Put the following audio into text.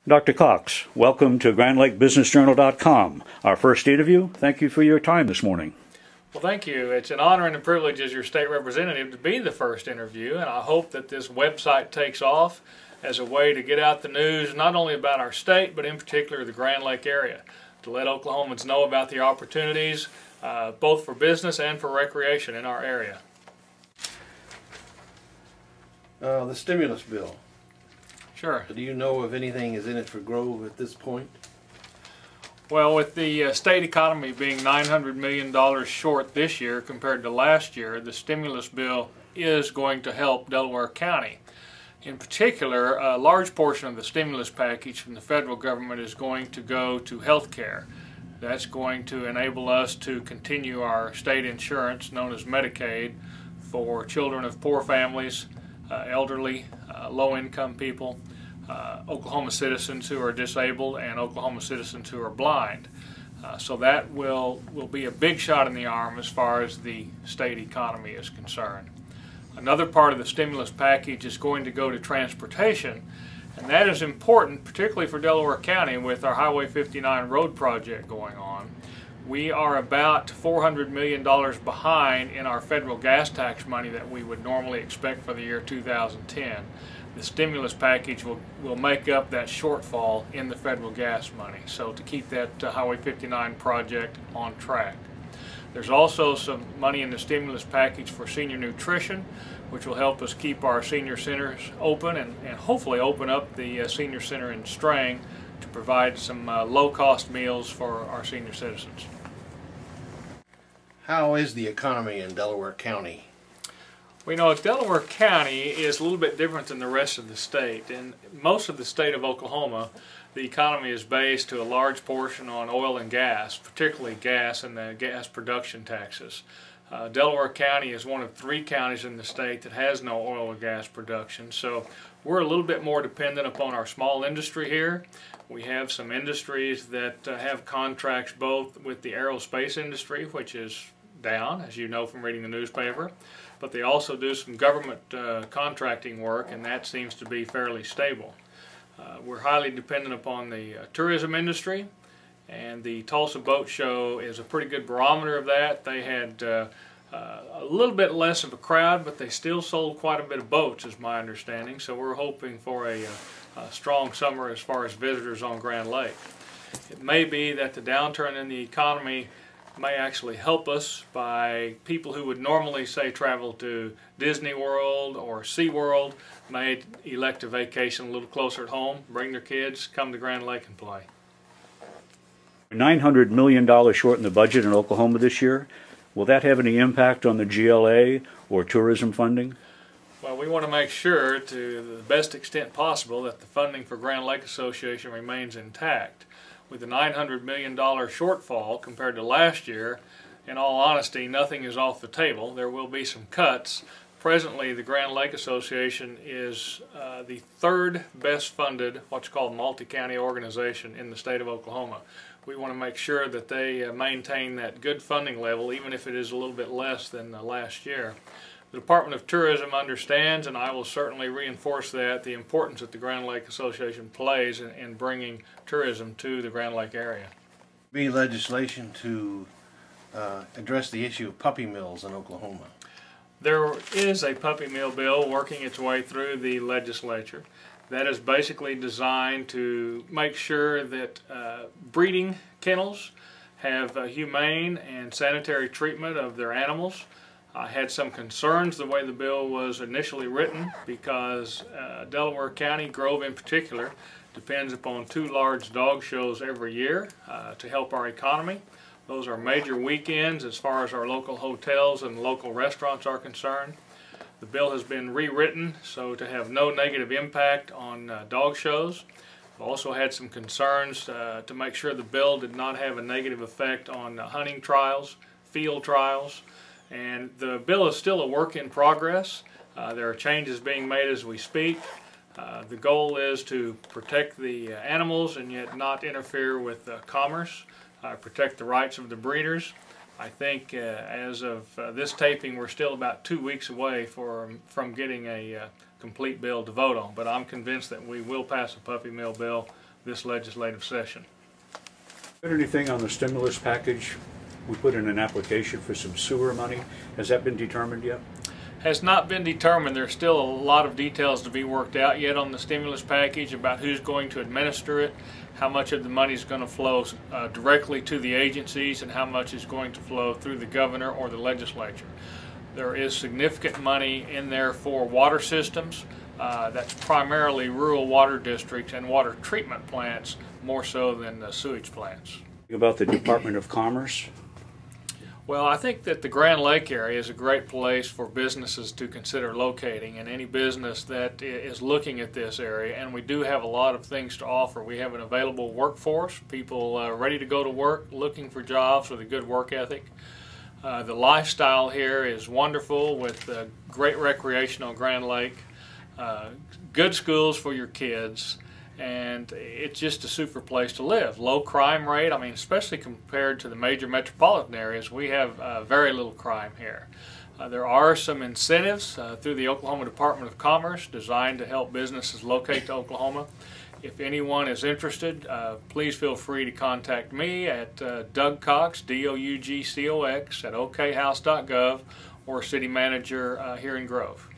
Dr. Cox, welcome to GrandLakeBusinessJournal.com. Our first interview. Thank you for your time this morning. Well, thank you. It's an honor and a privilege as your state representative to be the first interview, and I hope that this website takes off as a way to get out the news not only about our state, but in particular the Grand Lake area, to let Oklahomans know about the opportunities both for business and for recreation in our area. The stimulus bill. Sure. Do you know if anything is in it for Grove at this point? Well, with the state economy being $900 million short this year compared to last year, the stimulus bill is going to help Delaware County. In particular, a large portion of the stimulus package from the federal government is going to go to health care. That's going to enable us to continue our state insurance, known as Medicaid, for children of poor families, elderly, low-income people, Oklahoma citizens who are disabled, and Oklahoma citizens who are blind. So that will be a big shot in the arm as far as the state economy is concerned. Another part of the stimulus package is going to go to transportation, and that is important, particularly for Delaware County with our Highway 59 road project going on. We are about $400 million behind in our federal gas tax money that we would normally expect for the year 2010. The stimulus package will make up that shortfall in the federal gas money, so to keep that Highway 59 project on track. There's also some money in the stimulus package for senior nutrition, which will help us keep our senior centers open and hopefully open up the senior center in Strang to provide some low-cost meals for our senior citizens. How is the economy in Delaware County? We know Delaware County is a little bit different than the rest of the state. In most of the state of Oklahoma, the economy is based to a large portion on oil and gas, particularly gas and the gas production taxes. Delaware County is one of 3 counties in the state that has no oil or gas production, so we're a little bit more dependent upon our small industry here. We have some industries that have contracts both with the aerospace industry, which is down, as you know from reading the newspaper, but they also do some government contracting work, and that seems to be fairly stable. We're highly dependent upon the tourism industry, and the Tulsa Boat Show is a pretty good barometer of that. They had a little bit less of a crowd, but they still sold quite a bit of boats, is my understanding, so we're hoping for a strong summer as far as visitors on Grand Lake. It may be that the downturn in the economy may actually help us by people who would normally, say, travel to Disney World or SeaWorld may elect a vacation a little closer at home, bring their kids, come to Grand Lake and play. $900 million short in the budget in Oklahoma this year. Will that have any impact on the GLA or tourism funding? Well, we want to make sure to the best extent possible that the funding for Grand Lake Association remains intact. With the $900 million shortfall compared to last year, in all honesty, nothing is off the table. There will be some cuts. Presently, the Grand Lake Association is the 3rd best funded, what's called multi-county organization in the state of Oklahoma. We want to make sure that they maintain that good funding level, even if it is a little bit less than last year. The Department of Tourism understands, and I will certainly reinforce that, the importance that the Grand Lake Association plays in bringing tourism to the Grand Lake area. Be legislation to address the issue of puppy mills in Oklahoma. There is a puppy mill bill working its way through the legislature that is basically designed to make sure that breeding kennels have humane and sanitary treatment of their animals. I had some concerns the way the bill was initially written because Delaware County, Grove in particular, depends upon 2 large dog shows every year to help our economy. Those are major weekends as far as our local hotels and local restaurants are concerned. The bill has been rewritten so to have no negative impact on dog shows. I've also had some concerns to make sure the bill did not have a negative effect on hunting trials, field trials, and the bill is still a work in progress. There are changes being made as we speak. The goal is to protect the animals and yet not interfere with commerce, protect the rights of the breeders. I think as of this taping, we're still about 2 weeks away from getting a complete bill to vote on, but I'm convinced that we will pass a puppy mill bill this legislative session. Got anything on the stimulus package? We put in an application for some sewer money. Has that been determined yet? Has not been determined. There's still a lot of details to be worked out yet on the stimulus package about who's going to administer it, how much of the money is going to flow directly to the agencies, and how much is going to flow through the governor or the legislature. There is significant money in there for water systems. That's primarily rural water districts and water treatment plants, more so than the sewage plants. About the Department of Commerce? Well, I think that the Grand Lake area is a great place for businesses to consider locating, and any business that is looking at this area. And we do have a lot of things to offer. We have an available workforce, people ready to go to work, looking for jobs with a good work ethic. The lifestyle here is wonderful with great recreation on Grand Lake, good schools for your kids, and it's just a super place to live. Low crime rate, I mean, especially compared to the major metropolitan areas, we have very little crime here. There are some incentives through the Oklahoma Department of Commerce designed to help businesses locate to Oklahoma. If anyone is interested, please feel free to contact me at Doug Cox, DOUGCOX, at okhouse.gov, or city manager here in Grove.